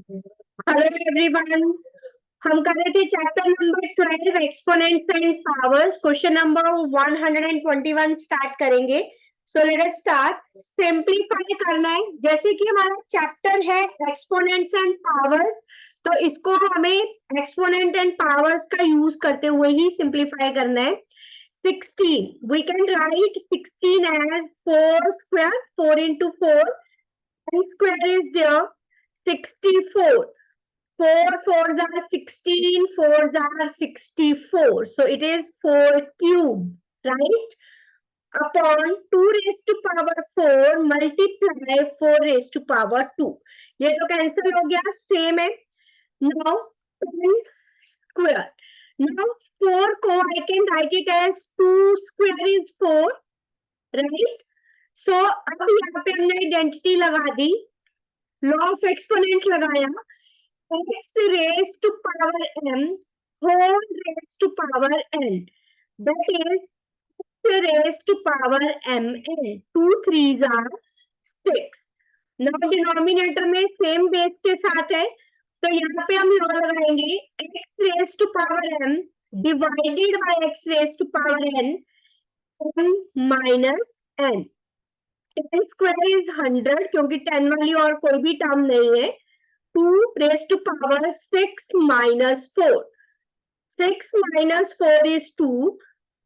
Hello everyone, हम कर रहे थे chapter number 12 exponents and powers. Question number 121 start करेंगे। So let us start. Simplify करना है, जैसे कि हमारा चैप्टर है एक्सपोनेंट्स एंड पावर्स, तो इसको हमें एक्सपोनेंट एंड पावर्स का यूज करते हुए ही सिंपलीफाई करना है। 16 we can write 16 as 4 square, 4 into 4 square is there 64. 4 fours are 16, 4s are 64. So it is 4 cube, right? Upon 2 raised to power 4 multiply 4 raised to power 2. ये तो cancel हो गया, सेम है. Now 10 square. Now 4 को I can write it as 2 square is 4, right? So अब यहाँ पे हमने आइडेंटिटी लगा दी, लॉ ऑफ एक्सपोनेंट लगाया, x raised to power m whole raised to power n, that is x raised to power mn. 2 3s are 6. now denominator में same base के साथ है, तो यहाँ पे हम लॉ लगाएंगे x raised to power m divided by x raised to power n minus n. 10 square is 100, क्योंकि 10 वाली और कोई भी टर्म नहीं है. 2 raised to power 6 minus 4. 6 minus 4 is 2.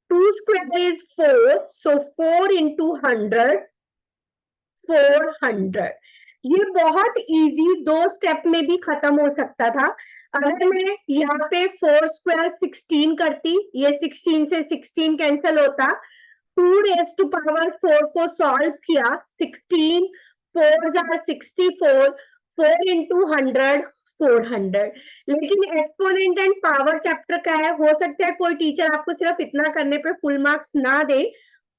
2 square is 4. So 4 into 100, 400. ये बहुत इजी, 2 स्टेप में भी खत्म हो सकता था. अगर मैं यहाँ पे 4 स्क्वायर 16 करती, ये 16 से 16 कैंसिल होता. 2 raised to power 4 को सॉल्व किया, 16 4s are 64, 4 into 100 400. लेकिन एक्सपोनेंट एंड पावर चैप्टर का है, हो सकता है कोई टीचर आपको सिर्फ इतना करने पे फुल मार्क्स ना दे,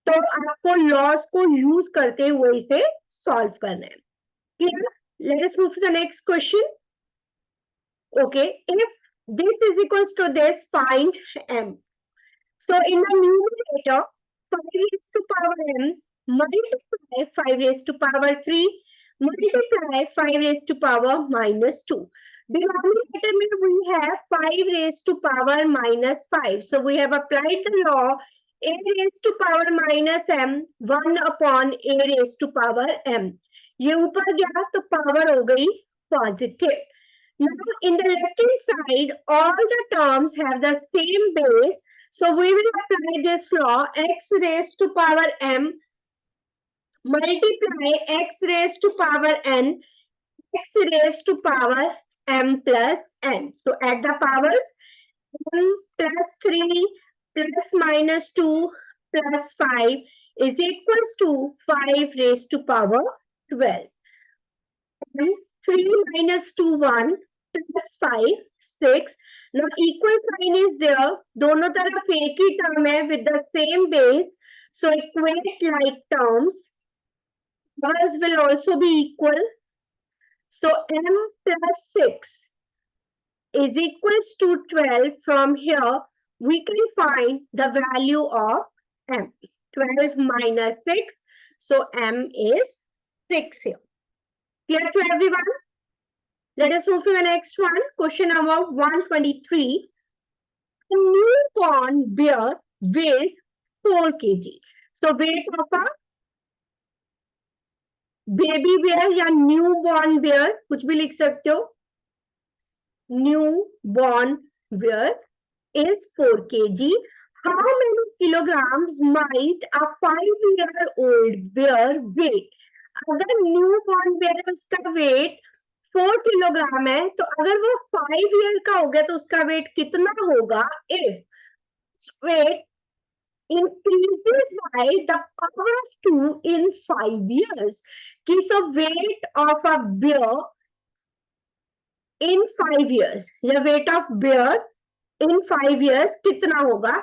तो आपको लॉस को यूज करते हुए इसे सॉल्व करना है. Clear? Let us move to the next question. Okay, if this is equals to this, find m. So in the numerator, 5 raised to power m multiply 5 raised to power 3 multiply 5 raised to power minus 2. Denominator में we have 5 raised to power minus 5. So we have applied the law a raised to power minus m 1 upon a raised to power m. ये ऊपर गया तो power हो गई positive. Now in the left hand side, all the terms have the same base. So we will apply this law, x raised to power m multiply x raised to power n, x raised to power m plus n. So add the powers, m plus 3 plus minus 2 plus 5 is equals to 5 raised to power 12. 3 minus 2 1 plus 5 6. Now equal sign is there, दोनों तरफ एक ही term है with the same base, so equate like terms. Powers will also be equal. So m plus 6 is equals to 12. From here we can find the value of m. 12 minus 6, so m is 6 here. Clear to everyone? Let us move to the next one. Question number 123. A newborn bear weighs 4 kg. So weight of a baby bear या newborn bear, कुछ भी लिख सकते हो. Newborn bear is 4 kg. How many kilograms might a 5-year-old bear weigh? अगर newborn bear उसका weight 4 kilogram है, तो अगर वो 5 ईयर का हो गया तो उसका वेट कितना होगा? If wait increases by the power of 2 in 5 years. So weight of a bear in 5 years, या weight of bear in 5 years कितना होगा?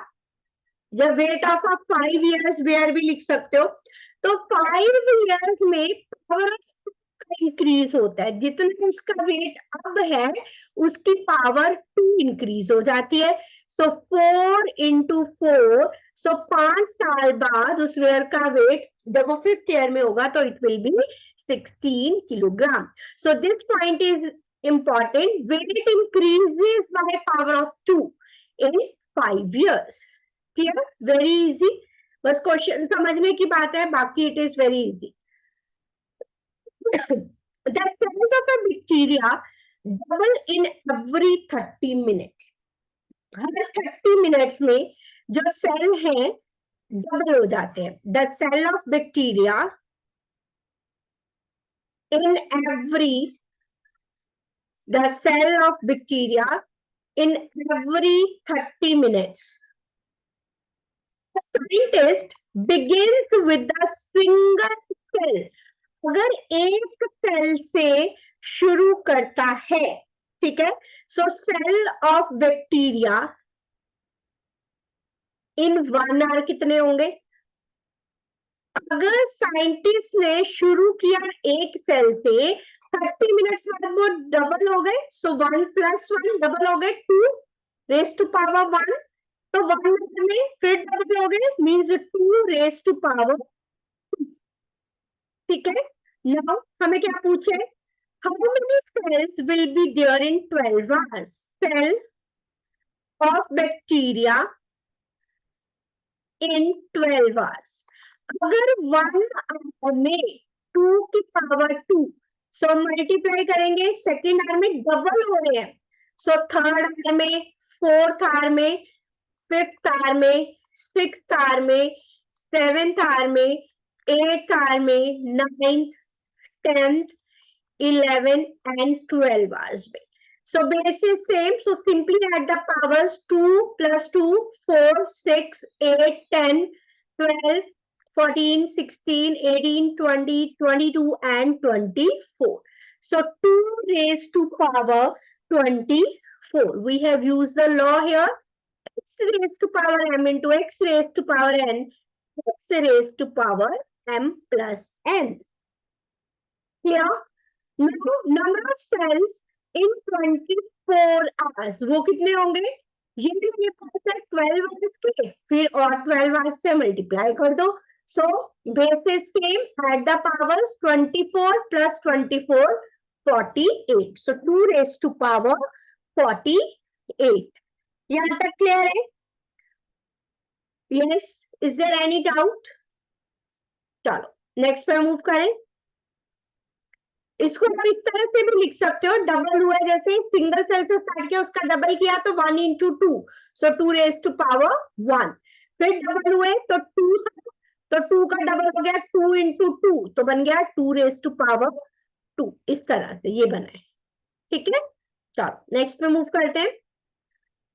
या weight of a 5 years bear भी लिख सकते हो. तो 5 years में power इंक्रीज होता है, जितना उसका वेट अब है उसकी पावर 2 इंक्रीज हो जाती है. सो 4 into 4, सो 5 साल बाद उस वेयर का वेट जब वो 5th ईयर में होगा तो it will be 16 kilogram. So this point is important, weight increases by power of 2 in 5 years. Clear? Very easy. बस क्वेश्चन समझने की बात है, बाकी it is very easy. The cells of a bacteria double in every 30 minutes. Her 30 minutes में जो cell है double हो जाते हैं. The cell of bacteria in every the cell of bacteria in every 30 minutes. The scientist begins with a single cell. अगर एक cell से शुरू करता है, ठीक है, so cell of bacteria in 1 hour कितने होंगे? अगर साइंटिस्ट ने शुरू किया एक सेल से 30 मिनट्स बाद वो डबल हो गए, सो 1 + 1 डबल हो गए 2 रेज टू पावर 1, तो 1 में फिर डबल हो गए मींस 2 रेज टू पावर, ठीक है. नाउ हमें क्या पूछे? How many cells will be there in 12 hours? Cell of bacteria in 12 hours. अगर 1 आवर में 2 की पावर 2, सो मल्टीप्लाई करेंगे, सेकेंड आवर में डबल हो रहे हैं, सो थर्ड आवर में, फोर्थ आवर में, फिफ्थ आवर में, सिक्स्थ आवर में, सेवेंथ आवर में, एट्थ आवर में, नाइन्थ, 10th, 11 and 12 hours में. So base is same, so simply add the powers 2 plus 2, 4, 6, 8, 10, 12, 14, 16, 18, 20, 22 and 24. So 2 raised to power 24. We have used the law here, x raised to power m into x raised to power n, x raised to power m plus n. Here, now number of cells in 24 hours, वो कितने होंगे? ये भी मेरे पास है 12 hours के, फिर और 12 आवर्स से मल्टीप्लाई कर दो. So base is same, at the powers 24 plus 24, 48. So 2 raised to power 48. यहाँ तक क्लियर है? Yes. Is there any doubt? चलो नेक्स्ट पे मूव करें. इसको आप इस तरह से भी लिख सकते हो, डबल हुआ जैसे सिंगल सेल से स्टार्ट किया उसका डबल किया तो 1 into 2, so 2 raised to power 1. फिर डबल हुए तो 2 था, तो 2 का डबल हो गया 2 into 2, तो बन गया 2 raised to power 2. इस तरह से ये बना है, ठीक है. चलो नेक्स्ट पे मूव करते हैं.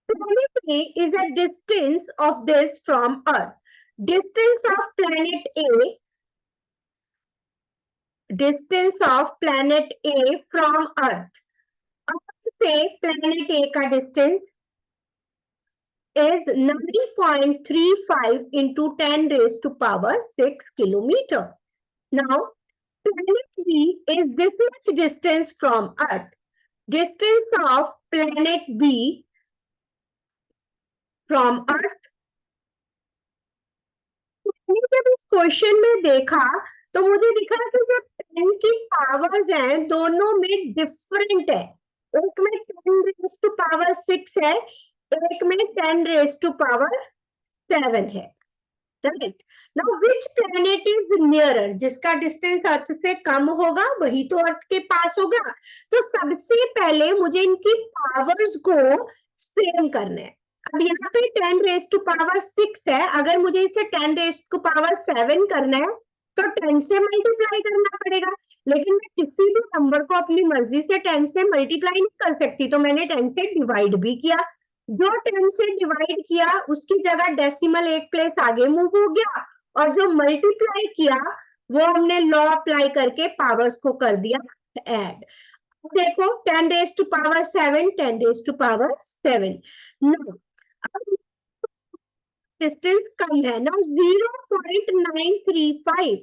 Planet A is a distance of this from Earth. Distance of planet A, distance of planet A from Earth. Earth से planet A का distance is 9.35 into 10 raised to power 6 kilometer. Now, planet B is this much distance from Earth. Distance of planet B from Earth. मैंने जब इस question में देखा तो मुझे दिखा कि जो 10 की पावर्स हैं दोनों में डिफरेंट है. एक में 10 रेज टू पावर 6 है, एक में 10 रेज टू पावर 7 है. Right. Now which planet is nearer? जिसका डिस्टेंस अर्थ से कम होगा वही तो अर्थ के पास होगा. तो सबसे पहले मुझे इनकी पावर्स को सेम करना है. अब यहाँ पे 10 रेज टू पावर 6 है, अगर मुझे इसे 10 रेज टू पावर 7 करना है तो 10 से मल्टीप्लाई करना पड़ेगा. लेकिन मैं किसी भी नंबर को अपनी मर्जी से 10 से मल्टीप्लाई नहीं कर सकती, तो मैंने 10 से डिवाइड भी किया. जो 10 से डिवाइड किया उसकी जगह डेसिमल एक प्लेस आगे मूव हो गया, और जो मल्टीप्लाई किया वो हमने लॉ अप्लाई करके पावर्स को कर दिया ऐड. देखो 10 raise to power 7, 10 raise to power 7. No distance कम है. Now 0.935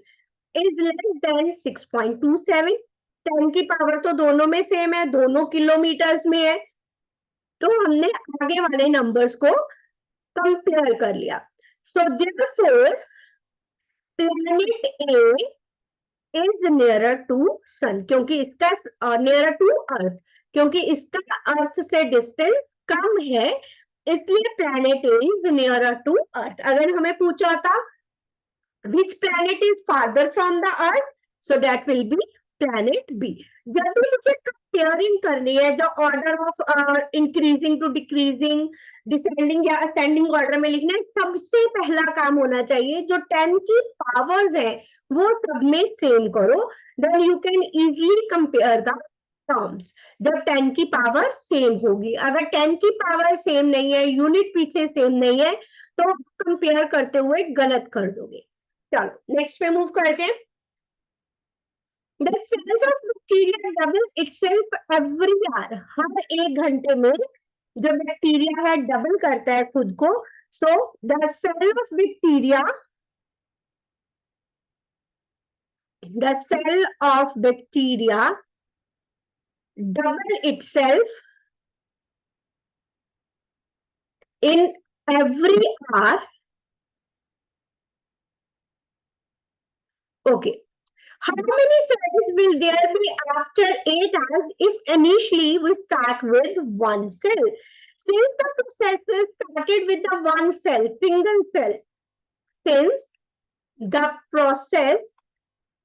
is less then 6.27. 10 की पावर तो दोनों में सेम है, दोनों किलोमीटर्स में है, तो हमने आगे वाले नंबर्स को कंपेयर कर लिया. So therefore planet A is nearer to sun, क्योंकि इसका नियरर टू अर्थ, क्योंकि इसका अर्थ से डिस्टेंस कम है, इसलिए planet is nearer to earth. अगर हमें पूछा होता which planet is farther from the earth, so that will be planet B। जब भी मुझे कंपेयरिंग करनी है, जो order of increasing to decreasing, descending या असेंडिंग ऑर्डर में लिखना है, सबसे पहला काम होना चाहिए जो 10 की पावर्स है वो सब में सेम करो, then you can easily compare the terms. जब 10 की पावर सेम होगी, अगर 10 की पावर सेम नहीं है, यूनिट पीछे सेम नहीं है, तो कंपेयर करते हुए गलत कर दोगे। चलो नेक्स्ट पे मूव करते हैं। The cells of bacteria double itself every hour। हर 1 घंटे में जो बैक्टीरिया है डबल करता है खुद को। So the cell of bacteria, the cell of bacteria double itself in every hour। Okay, how many cells will there be after 8 hours if initially we start with 1 cell? Since the process started with the 1 cell, single cell, since the process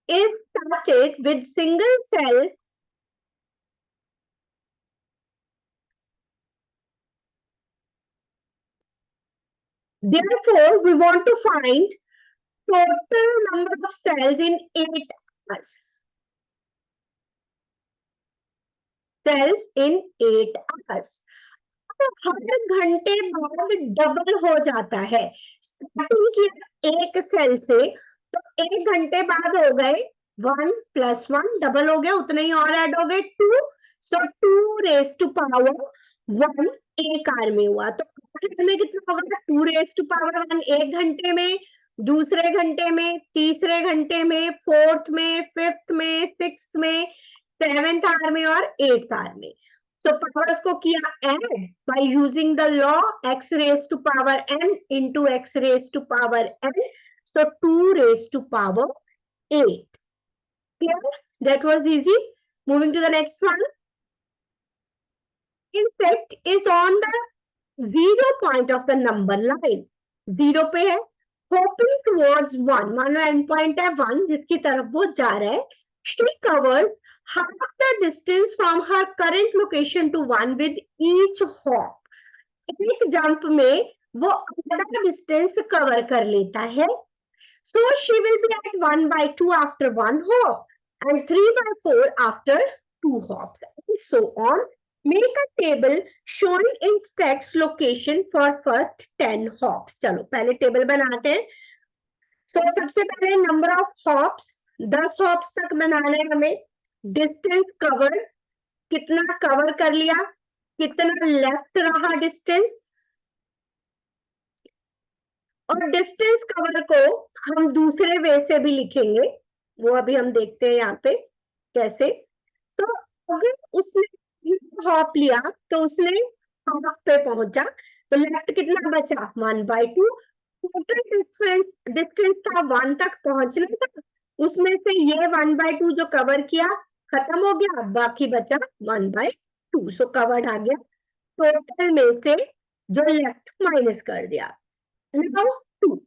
is started with single cell, therefore we want to find total number of cells in 8 hours। Cells in 8 hours। हर घंटे बाद double हो जाता है। Starting किया 1 cell से, तो 1 घंटे बाद हो गए 1 + 1 डबल हो गया, उतने ही और ऐड हो गए 2। सो 2 रेज टू पावर 1 एक आर में हुआ, तो में कितना होगा? 2 रेज टू पावर 1 1 घंटे में, दूसरे घंटे में, तीसरे घंटे में, फोर्थ में, फिफ्थ में, सिक्स्थ में, 7th आवर में और 8th आवर में। तो पावर्स को किया add by using the law x raised to power n into x raised to power n, so 2 raised to power 8। Clear? That was easy। Moving to the next one। Insect is on the 0 point of the number line। 0 पे है, hoping towards 1, मान लो and point है 1 जिसकी तरफ वो जा रहा है। She covers half the distance from her current location to 1 with each hop। एक जंप में वो आधा डिस्टेंस कवर कर लेता है। So she will be at 1/2 after 1 hop and 3/4 after 2 hops, and so on। Make a table showing insects location for first 10 hops। चलो पहले table बनाते हैं। तो सबसे पहले नंबर ऑफ हॉप्स 10 हॉप्स तक बनाना है हमें। डिस्टेंस कवर, कितना कवर कर लिया, कितना लेफ्ट रहा डिस्टेंस, और डिस्टेंस कवर को हम दूसरे वे से भी लिखेंगे, वो अभी हम देखते हैं यहाँ पे कैसे। तो अगर उसने हॉप लिया तो उसने हॉप पे पहुंचा, तो लेफ्ट कितना बचा? 1/2। टोटल डिस्टेंस था 1 तक पहुंचना था, उसमें से ये 1/2 जो कवर किया खत्म हो गया, बाकी बचा 1/2। सो कवर्ड आ गया। टोटल में से जो लेफ्ट माइनस कर दिया। नाउ 2,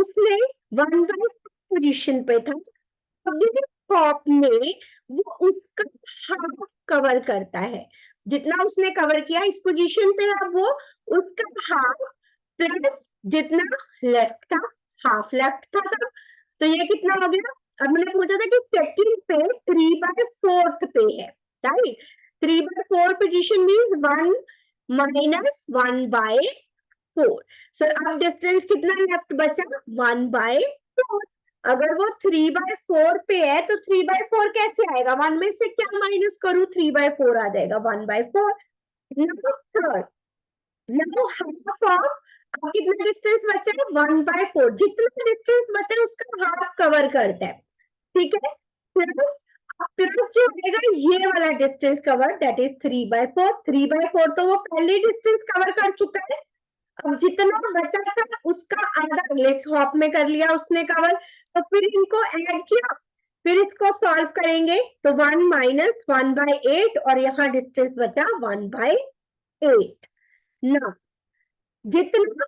उसने 1/2 पोजीशन पे था, टॉप में वो उसका हाफ कवर करता है। जितना उसने कवर किया इस पोजीशन पे, अब वो उसका हाफ प्लस जितना लेफ्ट था, हाफ लेफ्ट था, तो ये कितना हो गया? अब मैंने पूछा था कि सेकंड पे 3/4 पे है, राइट। 3/4 position means 1 - 1/4। सो अब डिस्टेंस कितना लेफ्ट बचा? 1/4। अगर वो 3/4 पे है तो 3/4 कैसे आएगा? 1 में से क्या माइनस करूं? 3/4 आ जाएगा 1/4। Now third, now half of, अब कितना डिस्टेंस बचा है? 1/4। जितना डिस्टेंस बचा है उसका हाफ कवर करता है, ठीक है। प्लस प्लस जो रहेगा ये वाला डिस्टेंस कवर, दैट इज 3/4। 3/4 तो वो पहले डिस्टेंस कवर कर चुका है, अब जितना बचा था उसका आधा अगले हॉप में कर लिया उसने कवर। तो फिर इनको ऐड किया, फिर इसको सॉल्व करेंगे तो 1 माइनस 1/8 और यहाँ डिस्टेंस बचा 1/8 ना। जितना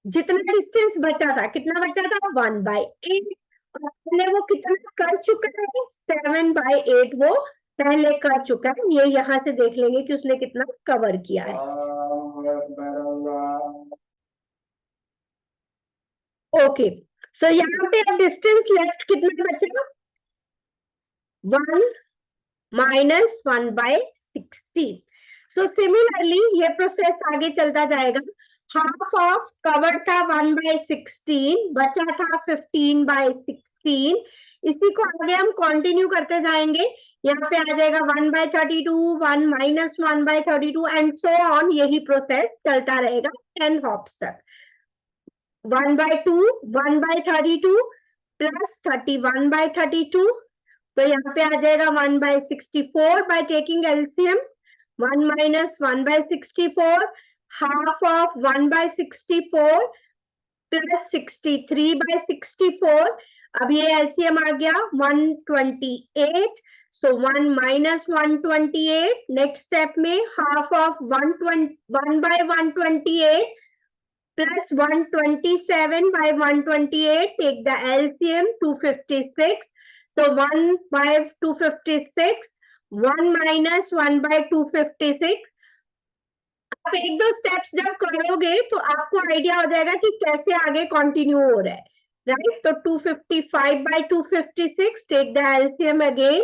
जितना डिस्टेंस बचा था, कितना बचा था 1/8, और हमने वो कितना कर चुका है 7/8 वो पहले कर चुका है। ये यहाँ से देख लेंगे कि उसने कितना कवर किया है। ओके, सो यहाँ पे अब डिस्टेंस लेफ्ट कितना बचा 1 माइनस 1/16। सो सिमिलरली ये प्रोसेस आगे चलता जाएगा। हाफ ऑफ कवर था 1/16, बचा था 15/16। इसी को आगे हम कंटिन्यू करते जाएंगे। यहाँ पे आ जाएगा 1/32, 1 माइनस 1/32 एंड सो ऑन। यही प्रोसेस चलता रहेगा 10 हॉप्स तक। 1/2, 1/32 प्लस 31/32, तो यहाँ पे आ जाएगा 1/64 by taking LCM. 1 minus 1/64, half of 1/64 plus 63/64। अब ये एलसीएम आ गया 128, सो 1 माइनस 128। नेक्स्ट स्टेप में half of 1/128 plus 127/128, take the LCM 256. So 1/256, 1 minus 1/256. आप एक दो स्टेप्स जब करोगे तो आपको आइडिया हो जाएगा कि कैसे आगे कंटिन्यू हो रहा है, राइट? तो 255/256, take the LCM again.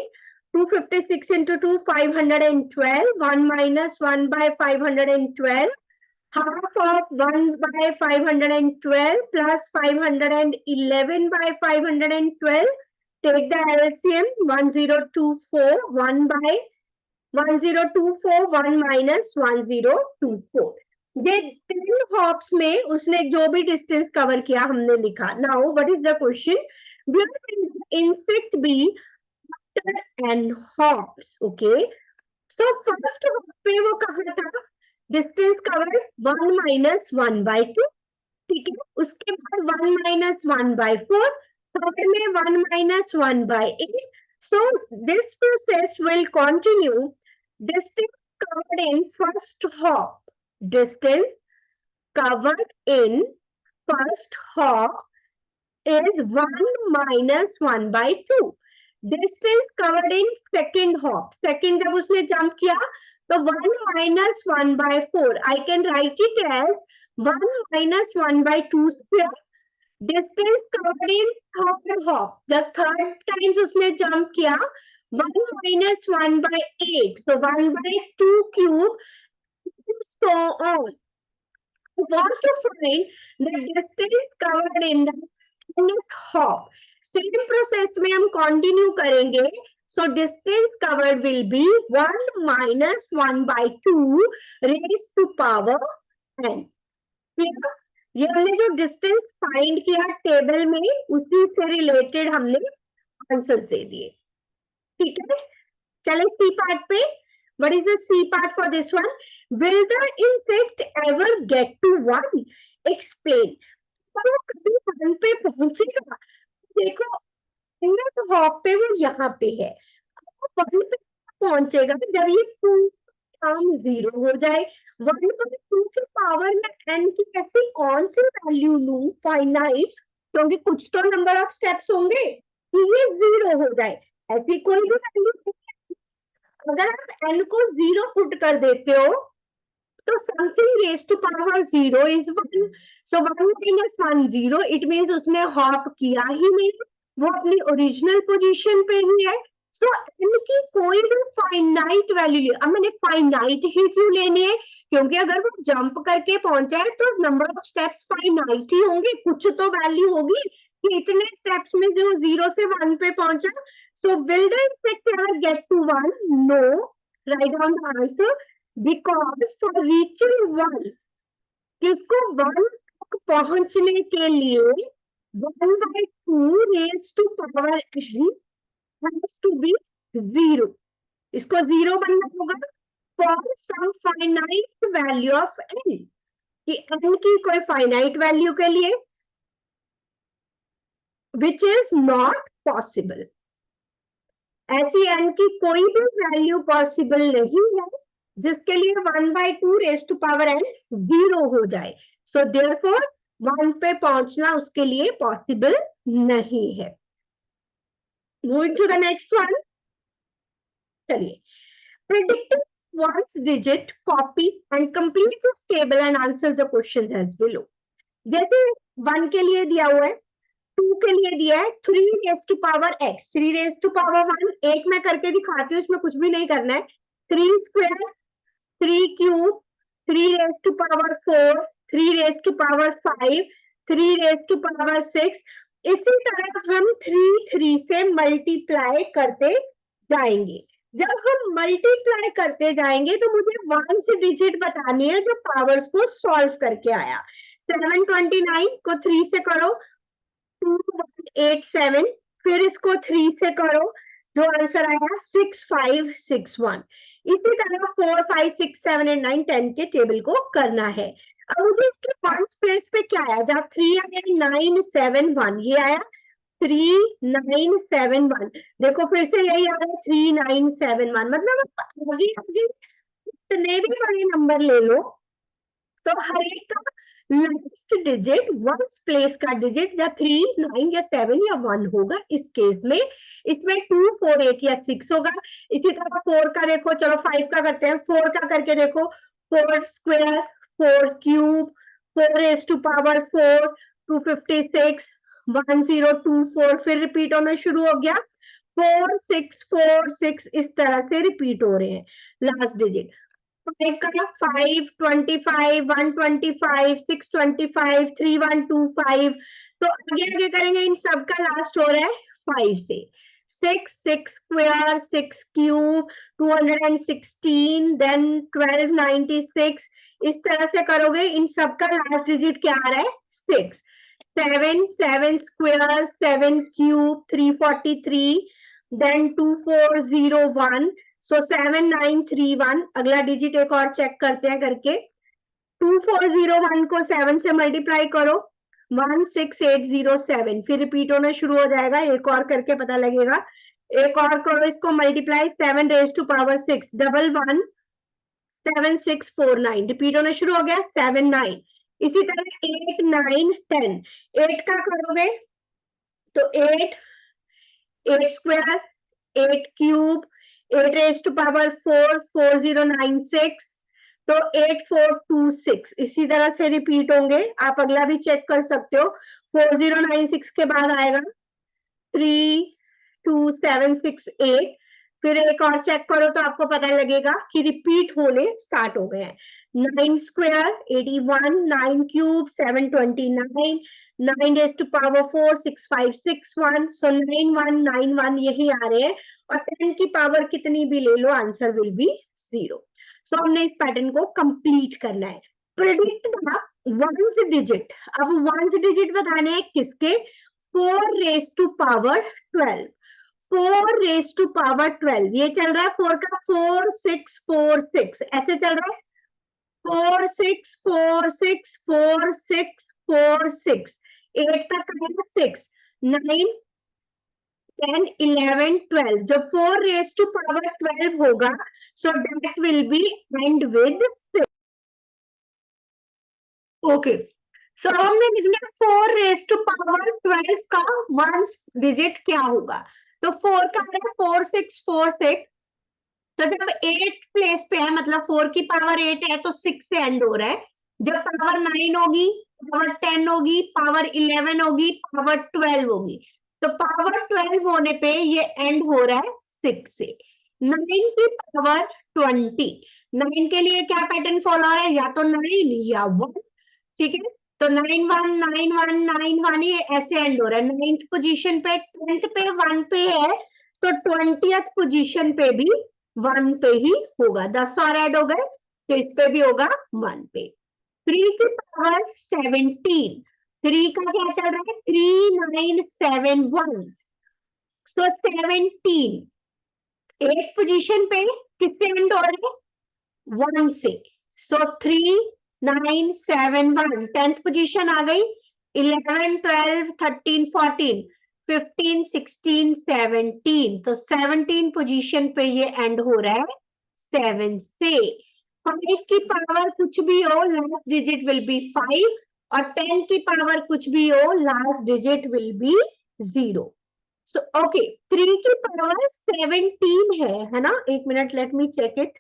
256 into 2, 512. 1 minus 1/512. Half of 1/512 plus 511/512. Take the LCM 1024. 1/1024, 1 minus 1024. ये 10 हॉप्स में उसने जो भी डिस्टेंस कवर किया हमने लिखा। Now what is the question? Where will the insect be after n hops? Okay. So first hop पे वो कहाँ था? डिस्टेंस कवर 1 माइनस 1/2, ठीक है। उसके बाद 1 माइनस 1/4, थर्ड में 1 minus 1/8. So this process will continue. Distance covered in first hop, distance covered in first hop is 1 minus 1/2. Distance covered in second hop, second जब उसने जंप किया तो 1 minus 1/4. I can write it as 1 minus 1/2 square. Distance covered in third hop, जब third times उसने jump किया 1 minus 1/8. So 1/2 cube, so on. I want to find the distance covered in the hop. Same process में हम continue करेंगे। So distance covered will be 1 minus 1/2 raised to power n. ये हमने जो distance find किया table में उसी से रिलेटेड हमने आंसर्स दे दिए, ठीक है। चले सी पार्ट पे। What is the C part for this one? Will the insect ever get to 1? Explain. वो कभी 1 पे पहुंचेगा? देखो हॉप पे वो यहाँ पे है, 1 पे पहुंचेगा जब ये 2 टर्म 0 हो जाए। 1/2 की पावर में n की ऐसी कौन सी वैल्यू लूं फाइनाइट, क्योंकि कुछ तो नंबर ऑफ स्टेप्स होंगे कि ये 0 हो जाए। ऐसी कोई भी वैल्यू, अगर आप n को 0 पुट कर देते हो तो something raise to power 0 is 1. सो 1 minus 1 0, इट मीन्स उसने हॉप किया ही नहीं, वो अपनी ओरिजिनल पोजीशन पे ही है। सो n की कोई भी फाइनाइट वैल्यू, अब मैंने फाइनाइट ही क्यों लेनी है? क्योंकि अगर वो जंप करके पहुंचा है तो नंबर ऑफ स्टेप्स फाइनाइट ही होंगे, कुछ तो वैल्यू होगी कि इतने स्टेप्स में जो 0 से 1 पे पहुंचा। So will the insect ever get to 1? No. Write down the answer. Because for reaching 1, किसको 1 तक पहुंचने के लिए 1/2 raised to power n has to be 0. इसको 0 बनना होगा for some finite value of n, कि n की कोई फाइनाइट वैल्यू के लिए which is not पॉसिबल। ऐसी n की कोई भी वैल्यू पॉसिबल नहीं है जिसके लिए 1/2 रेज टू पावर n 0 हो जाए। सो देयरफॉर 1 पे पहुंचना उसके लिए पॉसिबल नहीं है। Moving to the next one, चलिए। Predict one's digit, copy and complete this table and answer the questions as below. जैसे 1 के लिए दिया हुआ है, 2 के लिए दिया है 3 raise to power x, 3 raise to power 1, एक मैं करके दिखाती हूँ, इसमें कुछ भी नहीं करना है। 3 square, 3 cube, 3 raise to power 4, 3 raise to power 5, 3 raise to power 6। इसी तरह हम 3 से मल्टीप्लाई करते जाएंगे। जब हम मल्टीप्लाई करते जाएंगे तो मुझे 1 से डिजिट बतानी है जो पावर्स को सॉल्व करके आया। 729 को 3 से करो 2187, फिर इसको 3 से करो, जो आंसर आया 6561। इसी तरह 4 5 6 7 8 9 10 के टेबल को करना है। अब मुझे इसके वंस प्लेस पे क्या आया, जब 3 आया 971, ये आया 3971। देखो फिर से यही आ रहा है 3971, मतलब आगे आगे कितने भी बड़े नंबर ले लो तो हर एक का लास्ट डिजिट वंस प्लेस का डिजिट या 3 9 या 7 या 1 होगा। इस केस में इसमें 2 4 8 या 6 होगा। इसी तरह 4 का देखो, चलो 5 का करते हैं, 4 का करके देखो 4 square, 4 cube, 4 raise to power 4, 256, 1024, फिर रिपीट होना शुरू हो गया 4 6 4 6, इस तरह से रिपीट हो रहे हैं लास्ट डिजिट। 5 का 5 25 125 625 3125, तो आगे आगे करेंगे, इन सब का लास्ट हो रहा है 5 से। 6 6 स्क्वायर, 6 क्यूब, 216, देन 1296, इस तरह से करोगे, इन सब का लास्ट डिजिट क्या आ रहा है 6। 7 7 स्क्वायर, 7 क्यूब, 343, देन 2401, सो 7931। अगला डिजिट एक और चेक करते हैं करके, 2401 को 7 से मल्टीप्लाई करो 16807, फिर रिपीट होना शुरू हो जाएगा, एक और करके पता लगेगा। एक और करो इसको multiply 7 raise to power 6 11 7649, repeat होना शुरू हो गया 79। इसी तरह 8 9 10, 8 का करोगे तो 8 8 square, 8 cube, 8 raise to power 4 4096, तो 8426, इसी तरह से रिपीट होंगे। आप अगला भी चेक कर सकते हो, 4096 के बाद आएगा 32768, फिर एक और चेक करो तो आपको पता लगेगा कि रिपीट होने स्टार्ट हो गए हैं। 9 square 81, 9 cube 729, 9 raise to power 4 6561, so 9191 यही आ रहे हैं, और 10 की पावर कितनी भी ले लो आंसर विल बी 0। सो हमने इस पैटर्न को कंप्लीट करना है। प्रेडिक्ट द वंस डिजिट, अब वंस डिजिट बताने हैं किसके, 4 raise to power 12, 4 raise to power 12, ये चल रहा है 4 का 4646, ऐसे चल रहा है 46464646, 8 तक आएगा 6 9 10 11 12, जब 4 रेज टू पावर 12 होगा so that will be end with 6। Okay, so हमने लिखना 4 रेज टू पावर 12 का वंस डिजिट क्या होगा, तो 4 का है 4646, तो जब 8 प्लेस पे है मतलब 4 की पावर 8 है तो 6 से एंड हो रहा है। जब पावर 9 होगी, पावर 10 होगी, पावर 11 होगी, पावर 12 होगी, तो पावर 12 होने पे ये एंड हो रहा है 6 से। 9 की पावर 20, 9 के लिए क्या पैटर्न फॉलो हो रहा है, या तो 9 या 1, ठीक है, तो 9 1 9 1 9 1, ये ऐसे एंड हो रहा है। 9th पोजीशन पे 10th पे 1 पे है, तो 20th पोजीशन पे भी 1 पे ही होगा, 10 और ऐड हो गए तो इस पे भी होगा 1 पे। 3 की पावर 17, 3 का क्या चल रहा है 3971, सो 17 8th पोजीशन पे किससे एंड हो रहा है 1 से, सो 3971, 10th पोजीशन आ गई 11 12 13 14, 15, 16, 17, तो 17 पोजीशन पे ये एंड हो रहा है 7 से। 5 की पावर कुछ भी हो, लास्ट डिजिट विल बी 5, और 10 की पावर कुछ भी हो, last digit will be 0। So okay, 3 की पावर 17 है ना? एक minute, let me check it.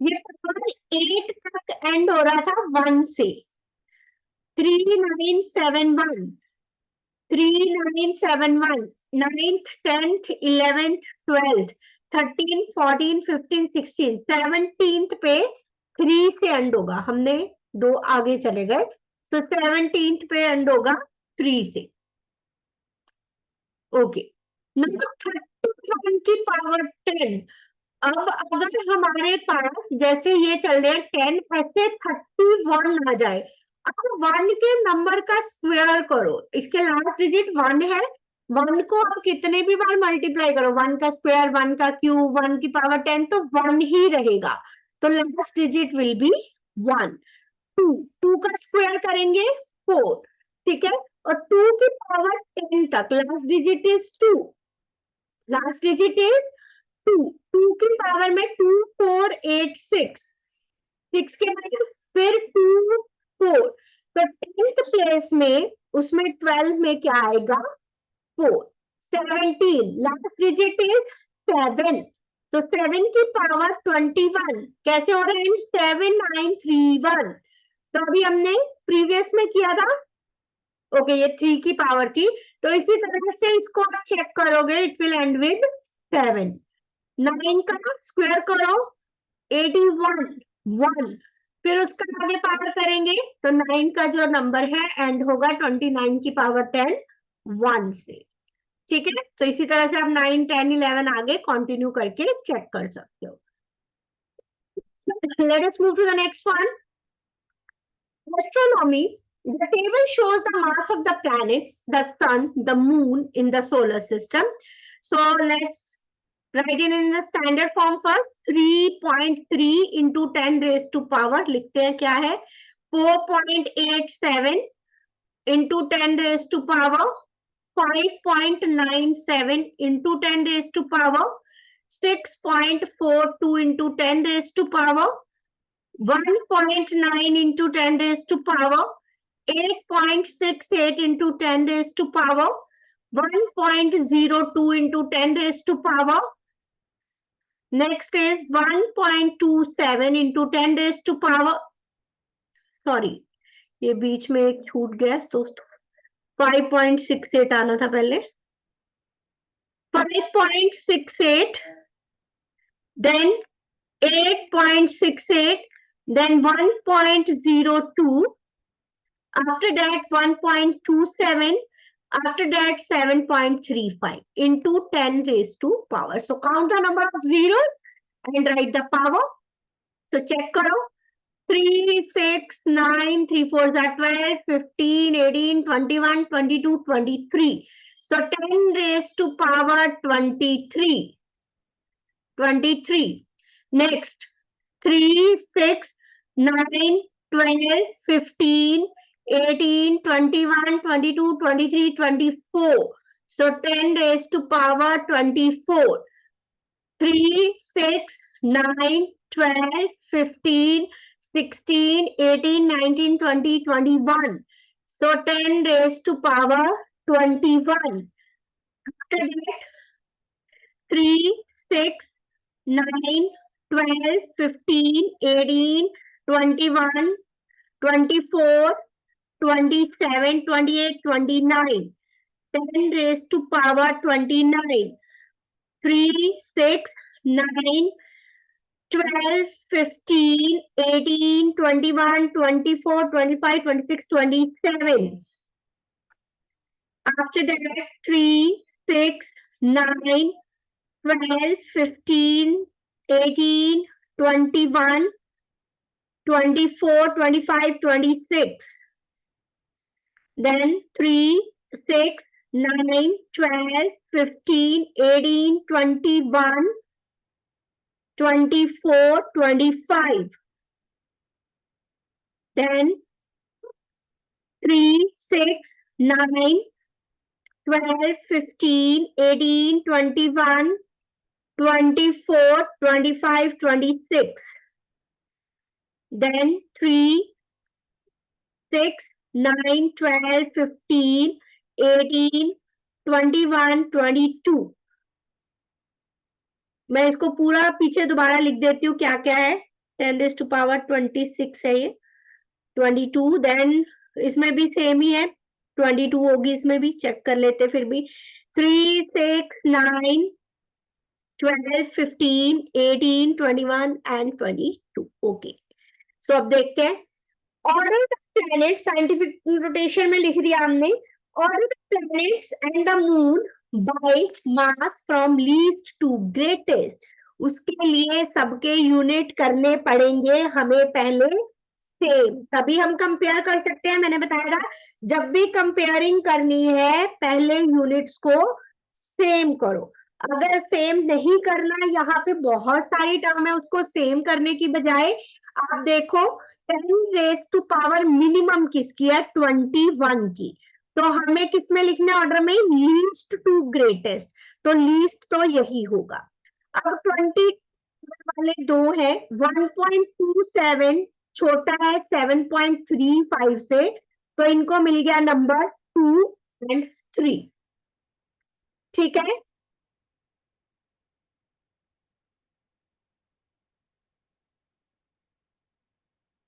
ये पावर 8 तक एंड हो रहा था 1 से। 3971, 3971, 9th, 10th, 11th, 12th, 13, 14, 15, 16, 17th पे 3 से एंड होगा। हमने 2 आगे चले गए, तो 17th पे एंड होगा 3 से। ओके, नंबर 31 की पावर 10। अब अगर हमारे पास जैसे ये चल रहे हैं 10, ऐसे 31 आ जाए, अब 1 के नंबर का स्क्वायर करो, इसके लास्ट डिजिट 1 है, 1 को आप कितने भी बार मल्टीप्लाई करो, 1 का स्क्वायर, 1 का क्यूब, 1 की पावर 10, तो 1 ही रहेगा, तो लास्ट डिजिट विल बी 1। 2 का स्क्वायर करेंगे 4, ठीक है, और 2 की पावर 10 तक last digit is 2, last digit is 2, 2 की पावर में 2, 4, 8, 6, 6 के बाद फिर 2, 4, तो 10th प्लेस में, उसमें 12 में क्या आएगा? 4, 17, लास्ट डिजिट इज 7, तो 7 की पावर 21, कैसे हो रहा है? 7931, तो अभी हमने प्रीवियस में किया था। ओके, ये 3 की पावर थी, तो इसी तरह से इसको आप चेक करोगे, इट विल एंड विद 7। 9 का स्क्वायर करो, 81, 1, फिर उसका आगे पावर करेंगे, तो 9 का जो नंबर है एंड होगा 29 की पावर 10, 1 से। ठीक है, तो इसी तरह से आप 9, 10, 11 आगे कंटिन्यू करके चेक कर सकते हो। Let us move to the next one, astronomy. The table shows the mass of the planets, the sun, the moon in the solar system. So let's write it in the standard form first. 3.3 into 10 raised to power, लिखते हैं क्या है? 4.87 into 10 raised to power, 5.97 into 10 raised to power, 6.42 into 10 raised to power, 1.9 into 10 raised to power, 8.68 into 10 raised to power, 1.02 into 10 raised to power. Next is 1.27 into 10 raised to power. Sorry, ये बीच में एक छूट गया दोस्तों, 5.68 आना था पहले, 5.68, then 8.68, then 1.02, after that 1.27, after that 7.35 into 10 raised to power. So count the number of zeros and write the power. So check karo, 3, 6, 9, 3 4s are 12, 15, 18, 21, 22, 23. So 10 raised to power 23. 23. Next, 3, 6, 9, 12, 15, 18, 21, 22, 23, 24. So 10 raised to power 24. 3, 6, 9, 12, 15, 16, 18, 19, 20, 21. So 10 raised to power 21. After that, 3, 6, 9, 12, 15, 18, 21, 24, 27, 28, 29. 10 raised to power 29. 3, 6, 9, 12, 15, 18, 21, 24, 25, 26, 27. After that, 3, 6, 9, 12, 15, 18, 21, 24, 25, 26. Then 3, 6, 9, 12, 15, 18, 21, 24, 25. Then 3, 6, 9, 12, 15, 18, 21, 24, 25, 26. Then 3, 6, 9, 12, 15, 18, 21, 22. मैं इसको पूरा पीछे दोबारा लिख देती हूँ क्या क्या है. 10 raised to power 26 है ये. 22, देन इसमें भी सेम ही है. 22 होगी इसमें भी, चेक कर लेते फिर भी. 3, 6, 9, 12, 15, 18, 21 एंड 22. ओके, सो अब देखते हैं. Order the planet, scientific notation में लिख दिया हमने. Order the planets and the moon by mass from least to greatest. उसके लिए सबके यूनिट करने पड़ेंगे हमें पहले सेम, तभी हम कंपेयर कर सकते हैं. मैंने बताया था जब भी कंपेयरिंग करनी है पहले यूनिट्स को सेम करो. अगर सेम नहीं करना, यहाँ पे बहुत सारी टर्म है, उसको सेम करने की बजाय आप देखो 10 रेज टू पावर मिनिमम किसकी है, 21 की. तो हमें किसमें लिखना है ऑर्डर में, लीस्ट टू ग्रेटेस्ट. तो लीस्ट तो यही होगा. अब 20 वाले दो है. 1.27 छोटा है 7.35 से, तो इनको मिल गया नंबर 2 एंड 3. ठीक है.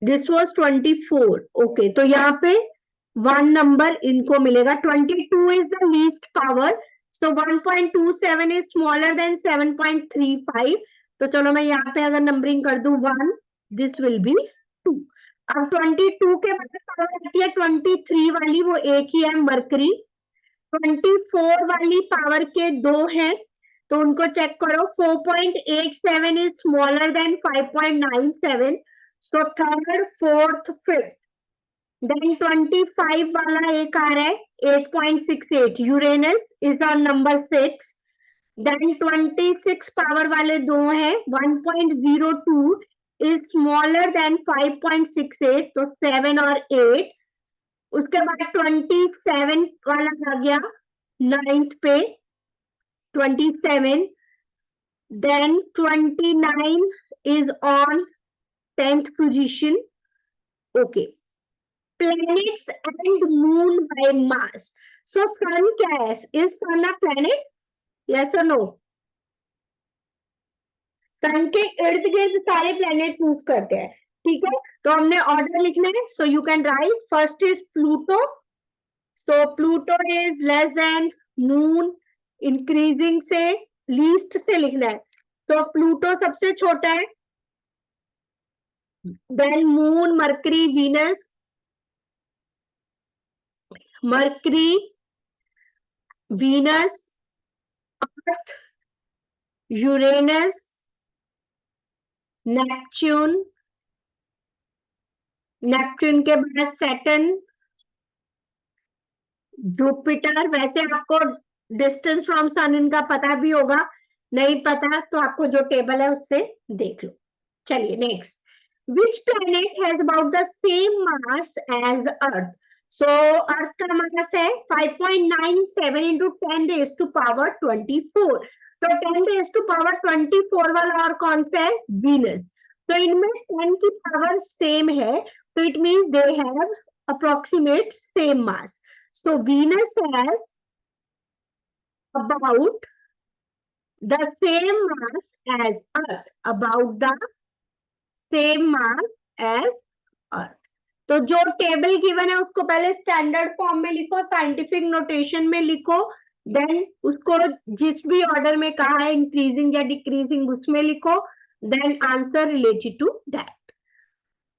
This was 24. ओके, तो यहाँ पे 1 नंबर इनको मिलेगा. 22 is the least power, so 1.27 is smaller than 7.35. तो चलो मैं यहाँ पे अगर नंबरिंग कर दूं 1, दिस विल बी 2. अब 22 के बाद पावर आती है 23 वाली, वो एक ही है, मरकरी. 24 वाली पावर के दो हैं, तो उनको चेक करो. 4.87 is smaller than 5.97. So third, fourth, fifth. Then 25 वाला एक आ रहा है 8.68. Uranus is on number 6. Then 26 power वाले दो हैं. 1.02 is smaller than 5.68. तो 7 और 8. उसके बाद 27 वाला आ गया 9th पे 27. Then 29 is on 10th position. Okay. Planets and moon by mass. So sun क्या है? Is sun a planet? Yes or no? सन के इर्द गिर्द सारे प्लेनेट मूव करते हैं. ठीक है, तो हमने ऑर्डर लिखना है. So you can write. First is Pluto. So Pluto is less than moon, increasing से लीस्ट से लिखना है. तो प्लूटो सबसे छोटा है. Then moon, Mercury, Venus, Mercury, Venus, Earth, Uranus, Neptune, Neptune के बाद सैटर्न, जुपिटर. वैसे आपको डिस्टेंस फ्रॉम सन इनका पता भी होगा, नहीं पता तो आपको जो टेबल है उससे देख लो. चलिए next. Which planet has about the same mass as Earth. So Earth का मास है 5.97 इंटू 10 रेज टू पावर 24. तो 10 रेज टू पावर 24 वाला और कौन सा है, वीनस. तो इनमें 10 की पावर सेम है, तो it means they have approximate same mass. So Venus has about the same mass as Earth. About the same mass as Earth. तो जो टेबल गिवन है उसको पहले स्टैंडर्ड फॉर्म में लिखो, साइंटिफिक नोटेशन में लिखो. देन उसको जिस भी ऑर्डर में कहा है इंक्रीजिंग या डिक्रीजिंग उसमें लिखो. Then answer related to that.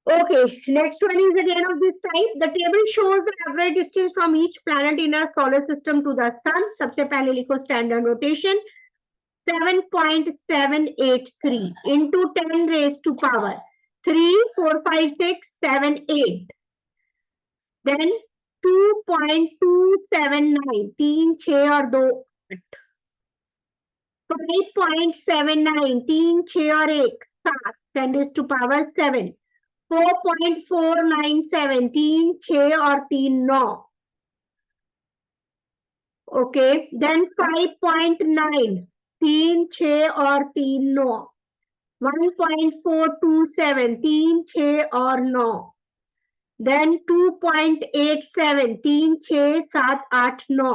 Okay, next one is again of this type. The table shows the average distance from each planet in our solar system to the sun. सबसे पहले लिखो standard notation. 7.783 into 10 raised to power 3, 4, 5, 6, 7, 8. Then 2.279, 3, 6 और 2, 8. 5.79, 3, 6 और 1, 7, 10 raised to power 7. 4.497, 3, 6 और 3, 9. Okay, then 5.9, 3, 6 और 3, 9, 1.427, 3, 6 और 9, then 2.87, 3, 6, 7, 8, 9,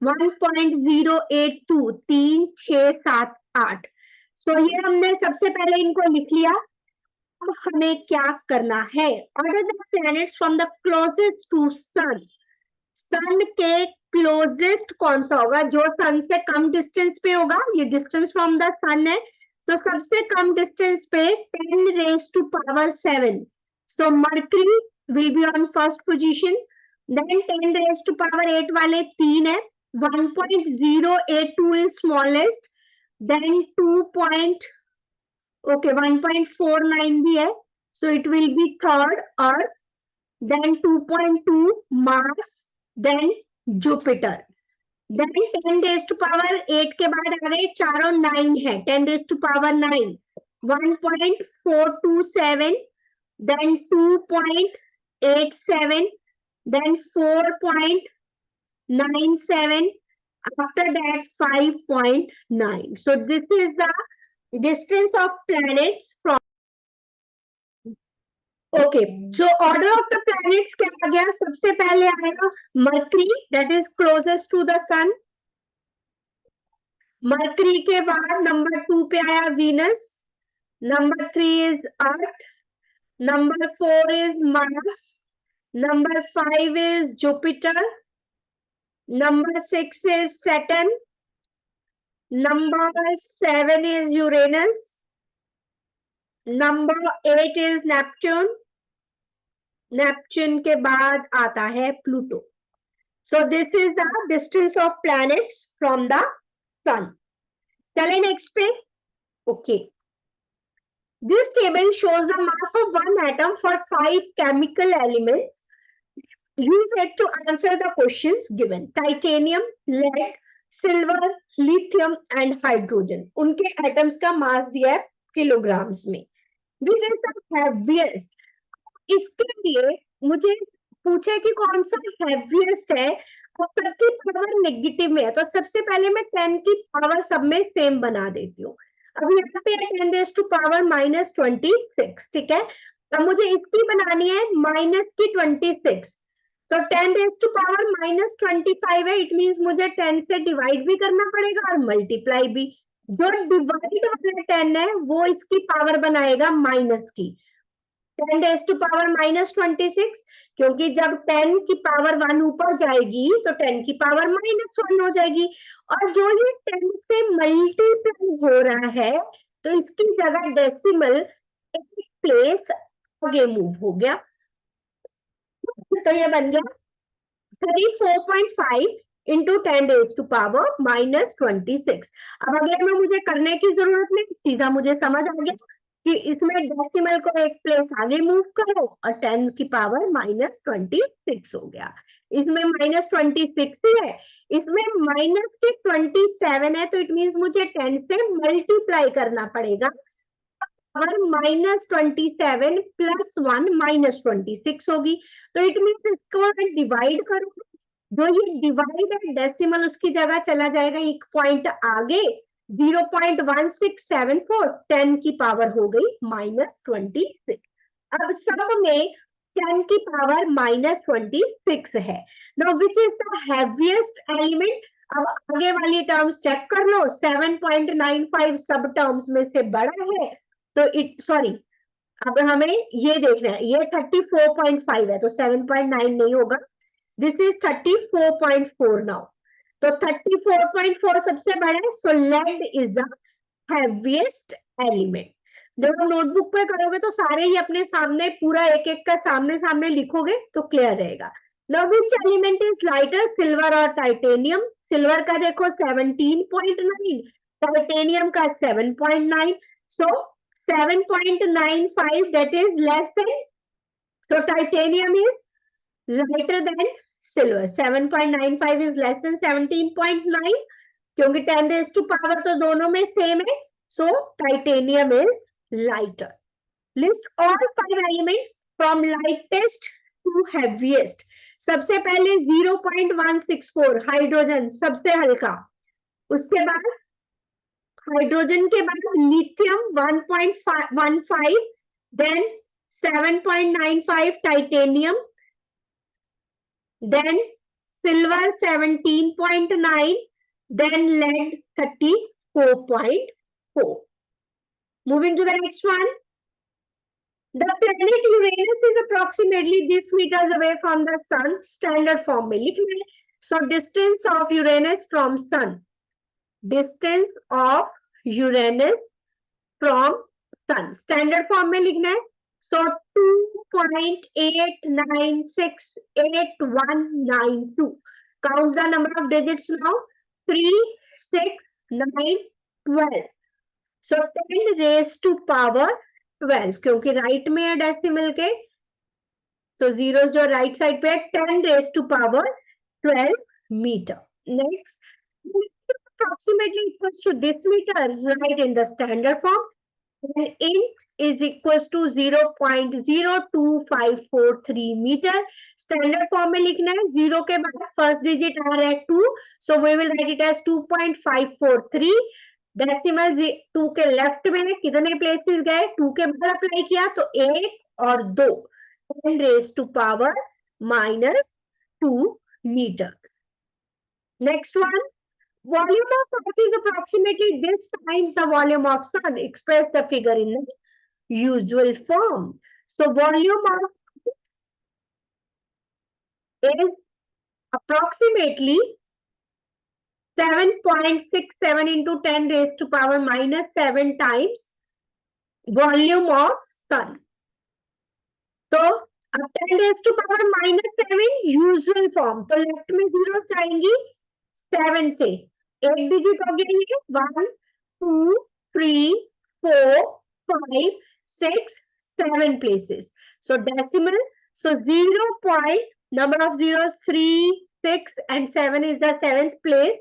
1.082, 3, 6, 7, 8। तो ये हमने सबसे पहले इनको लिख लिया। अब हमें क्या करना है? Order the planets from the closest to sun. Sun के क्लोजेस्ट कौन सा होगा? जो सन से कम डिस्टेंस पे होगा। ये डिस्टेंस फ्रॉम द सन है, तो सबसे कम डिस्टेंस पे 10 raise to power 7, so Mercury will be on first position. Then 10 raise to power 8 वाले 3 है, 1.082 इज स्मॉलेस्ट, देन 1.49 भी है, so it will be third Earth, then 2.2 Mars, then Jupiter, then 10 raised to power 8 के बाद आ गए 4 और 9 है, 10 raised to power 9, 1.427, then 2.87, then 4.97, after that 5.9. So this is the distance of planets from. Okay, जो order of the planets क्या आ गया? सबसे पहले आएगा Mercury, that is closest to the sun. Mercury के बाद नंबर 2 पे आया Venus, number 3 is Earth, number 4 is Mars, number 5 is Jupiter, number 6 is Saturn, number 7 is Uranus, number 8 is Neptune, Neptune के बाद आता है Pluto. So this is the distance of planets from the sun. चले next पे. Okay. This table shows the mass of one atom for 5 chemical elements. Use it to answer the questions given. Titanium, lead, silver, lithium and hydrogen. उनके atoms का mass दिया है kilograms में. Which is the heaviest? इसके लिए मुझे पूछे कि कौन सा हेवीएस्ट है और सबकी पावर नेगेटिव में है, तो सबसे पहले मैं 10 की पावर सब में सेम बना देती हूँ। अभी यहाँ पे 10 रेज़ टू पावर -26, ठीक है। अब मुझे इसकी बनानी है माइनस की 26, तो 10 रेज़ टू पावर -25 है, इट मींस मुझे 10 से डिवाइड भी करना पड़ेगा और मल्टीप्लाई भी। जो डिवाइड वाला 10 है वो इसकी पावर बनाएगा माइनस की, 10 रेज़ टू पावर -26, क्योंकि जब 10 की पावर 1 ऊपर जाएगी तो 10 की पावर -1 हो जाएगी, और जो ये 10 से मल्टीप्लाई हो रहा है तो इसकी जगह डेसिमल एक प्लेस आगे मूव हो गया, तो ये बन गया 34.5 इंटू 10 रेज़ टू पावर -26। अब अगर में मुझे करने की जरूरत नहीं, सीधा मुझे समझ आ गया कि इसमें डेसिमल को एक प्लेस आगे मूव करो और 10 की पावर -26 हो गया। इसमें -26 ही है, इसमें माइनस के 27 है, तो इट मींस मुझे 10 से मल्टीप्लाई करना पड़ेगा। पावर -27 प्लस 1 -26 होगी, तो इट मींस इसको डिवाइड करो, जो ये डिवाइड है डेसिमल उसकी जगह चला जाएगा एक पॉइंट आगे, 0.1674, 10 की पावर हो गई -26। अब सब में 10 की पावर -26 है। Now which is the heaviest element? अब आगे वाली टर्म्स चेक कर लो, 7.95 सब टर्म्स में से बड़ा है, तो सॉरी, अब हमें ये देखना है, ये 34.5 है तो 7.9 नहीं होगा, दिस इज 34.4 नाउ, तो 34.4 सबसे बड़ा है, so lead is the heaviest element. जब आप नोटबुक पे करोगे तो सारे ही अपने सामने पूरा एक एक का सामने सामने लिखोगे तो क्लियर रहेगा। Now which element is lighter, silver और टाइटेनियम? सिल्वर का देखो 17.9, टाइटेनियम का 7.9, सो 7.95 that is less than, so titanium is lighter than silver, 7.95 is less than 17.9, क्योंकि 10 रेज़ टू पावर तो दोनों में सेम है, so titanium is lighter. List all 5 elements from lightest to heaviest. सबसे पहले 0.164 हाइड्रोजन सबसे हल्का, उसके बाद हाइड्रोजन के बाद lithium 1.15, then 7.95 titanium, then silver 17.9, then lead 34.4. Moving to the next one. The planet Uranus is approximately this meters away from the sun. Standard form में लिखना है. So distance of Uranus from sun. Distance of Uranus from sun. Standard form में लिखना है. So 2.89689192. Count the number of digits now. 3, 6, 9, 12. So 10 raised to power 12. क्योंकि right में है decimal के, तो जीरो जो राइट साइड पे है, 10 raised to power 12 meter. Next, approximately equals to this meter. Write in the standard form. An inch is equals to 0.02543 meter. Standard form में लिखना है. जीरो के बाद फर्स्ट डिजिट आ रहा है 2, so we will write it as 2.543. Decimal 2 के left में कितने प्लेसेस गए, 2 के बाद अप्लाई किया तो 1 और 2, 10 raised to power -2 meters. Next one. Volume of Earth is approximately this times the volume of Sun. Express the figure in the usual form. So volume of Earth is approximately 7.67 into 10 raised to power -7 times volume of Sun. तो अब 10 raised to power -7 usual form. तो left में zero जाएंगी 7 से, एक digit हो गया ये 1, 2, 3, 4, 5, 6, 7 places. So decimal. So 0 point, number of zeros 3, 6 and 7 is the 7th place.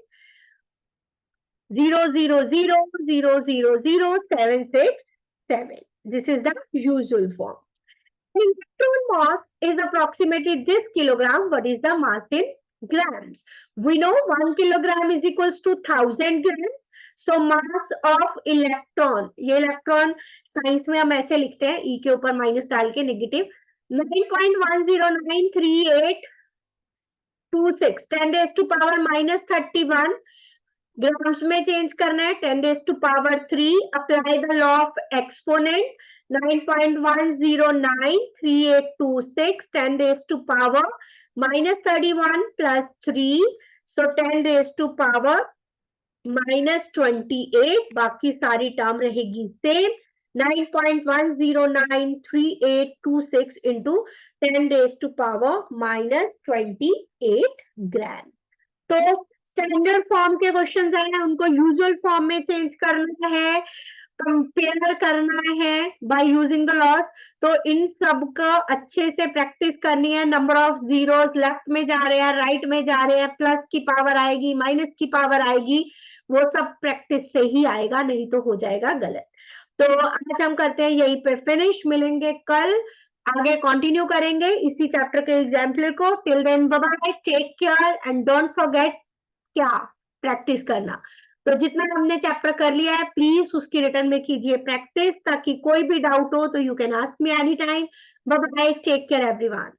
0, 0, 0, 0, 0, 0, 7, 6, 7. This is the usual form. Electron mass is approximately this kilogram. What is the mass in grams? We know 1 kilogram is equals to 1000 grams. So mass of electron, ये electron science में हम ऐसे लिखते हैं, ई के ऊपर minus डाल के negative, 9.1093826, 10 raised to power -31. Grams में चेंज करना है, 10 raised to power 3. Apply the law of exponent. 9.1093826, 10 raised to power -31 plus 3. So 10 raised to power -28. बाकी सारी टर्म रहेगी same. 9.1093826 into 10 raised to power -28 ग्राम. तो स्टैंडर्ड फॉर्म के क्वेश्चन आए हैं, उनको यूजुअल फॉर्म में चेंज करना है, कंपेयर करना है बाय यूजिंग द लॉस. तो इन सब का अच्छे से प्रैक्टिस करनी है. नंबर ऑफ जीरोस लेफ्ट में जा रहे हैं, राइट में जा रहे हैं, प्लस की पावर आएगी, माइनस की पावर आएगी, वो सब प्रैक्टिस से ही आएगा, नहीं तो हो जाएगा गलत. तो आज हम करते हैं यहीं पे फिनिश. मिलेंगे कल, आगे कंटिन्यू करेंगे इसी चैप्टर के एग्जाम्पल को. Till then bye bye, take care and don't forget क्या प्रैक्टिस करना. तो जितना हमने चैप्टर कर लिया है प्लीज उसकी रिटर्न में कीजिए प्रैक्टिस, ताकि कोई भी डाउट हो तो you can ask me any time. Bye bye, take care everyone.